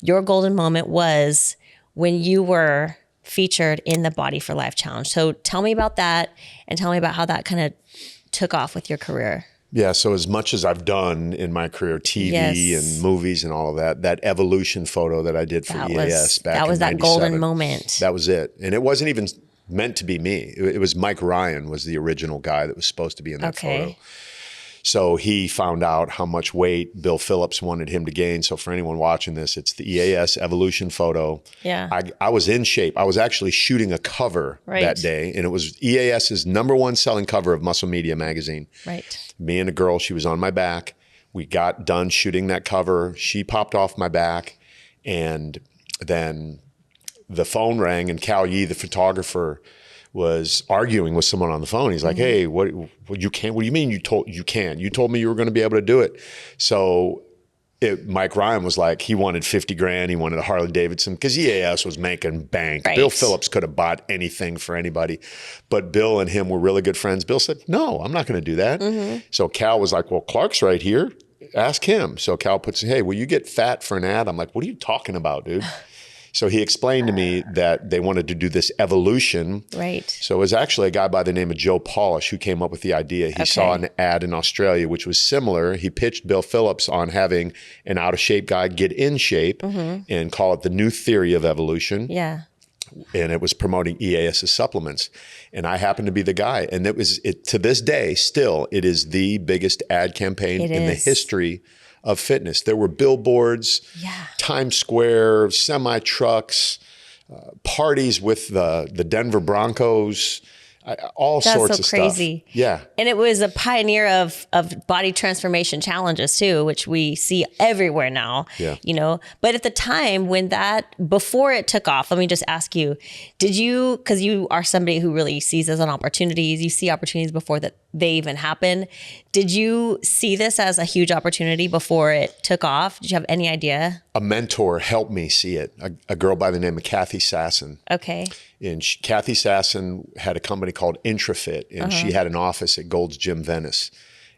your golden moment was when you were featured in the Body for Life Challenge. So tell me about that, and tell me about how that kind of took off with your career. Yeah, so as much as I've done in my career, TV and movies and all of that, that evolution photo that I did for EAS back in 97. That was that golden moment. That was it. And it wasn't even meant to be me. It was Mike Ryan was the original guy that was supposed to be in that photo. So he found out how much weight Bill Phillips wanted him to gain. So for anyone watching this, it's the EAS evolution photo. Yeah. I was in shape. I was actually shooting a cover that day, and it was EAS's #1 selling cover of Muscle Media magazine. Right. Me and a girl, she was on my back. We got done shooting that cover. She popped off my back, and then the phone rang, and Cal Yee, the photographer, was arguing with someone on the phone. He's like, hey, what you can't, what do you mean you can? You told me you were going to be able to do it. So Mike Ryan was like, he wanted 50 grand. He wanted a Harley Davidson because EAS was making bank. Bill Phillips could have bought anything for anybody, but Bill and him were really good friends. Bill said, no, I'm not going to do that. So Cal was like, well, Clark's right here. Ask him. So Cal puts, hey, will you get fat for an ad? I'm like, what are you talking about, dude? So he explained to me that they wanted to do this evolution. Right. So it was actually a guy by the name of Joe Polish who came up with the idea. He saw an ad in Australia, which was similar. He pitched Bill Phillips on having an out of shape guy get in shape and call it the new theory of evolution. Yeah. And it was promoting EAS's supplements. And I happened to be the guy. And to this day, still, it is the biggest ad campaign in the history of fitness. There were billboards, Times Square, semi-trucks, parties with the Denver Broncos, all sorts of stuff. That's so crazy. Yeah. And it was a pioneer of body transformation challenges too, which we see everywhere now, you know. But at the time before it took off, let me just ask you, because you are somebody who really sees this on opportunities, you see opportunities before that they even happen. Did you see this as a huge opportunity before it took off? Did you have any idea? A mentor helped me see it, a girl by the name of Kathy Sasson. Okay. And Kathy Sasson had a company called IntraFit, and she had an office at Gold's Gym Venice.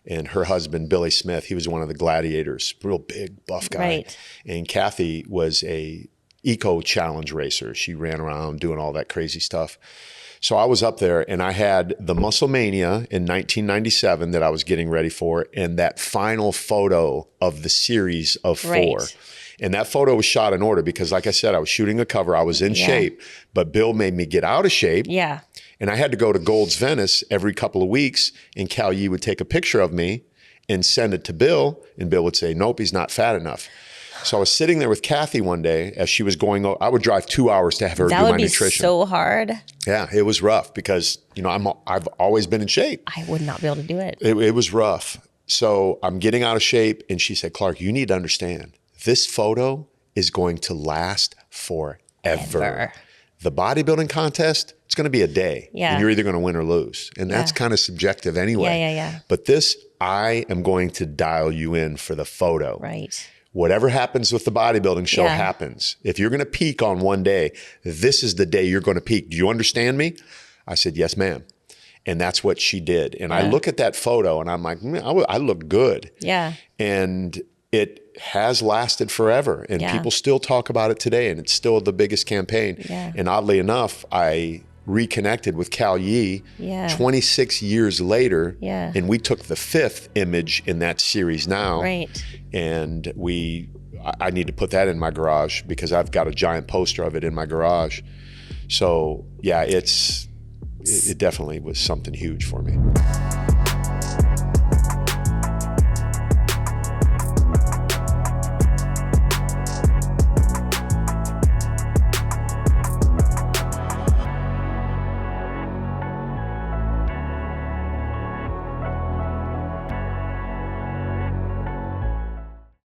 And her husband, Billy Smith, he was one of the gladiators, real big, buff guy. Right. And Kathy was a eco challenge racer. She ran around doing all that crazy stuff. So I was up there, and I had the Muscle Mania in 1997 that I was getting ready for, and that final photo of the series of 4. And that photo was shot in order because, like I said, I was shooting a cover. I was in shape, but Bill made me get out of shape. Yeah. And I had to go to Gold's Venice every couple of weeks, and Cal Yee would take a picture of me and send it to Bill, and Bill would say, nope, he's not fat enough. So I was sitting there with Kathy one day as she was going, I would drive 2 hours to have her do my nutrition. That would be so hard. Yeah, it was rough because, you know, I've always been in shape. I would not be able to do it. It was rough. So I'm getting out of shape, and she said, Clark, you need to understand, this photo is going to last forever. The bodybuilding contest, it's going to be a day. Yeah. And you're either going to win or lose. And that's kind of subjective anyway. Yeah. But this, I am going to dial you in for the photo. Right. Whatever happens with the bodybuilding show happens. If you're going to peak on one day, this is the day you're going to peak. Do you understand me? I said, yes, ma'am. And that's what she did. And I look at that photo and I'm like, I look good. Yeah. And it has lasted forever. And people still talk about it today. And it's still the biggest campaign. Yeah. And oddly enough, I reconnected with Cal Yee 26 years later. Yeah. And we took the 5th image in that series now. Right. And I need to put that in my garage because I've got a giant poster of it in my garage. So yeah, it definitely was something huge for me.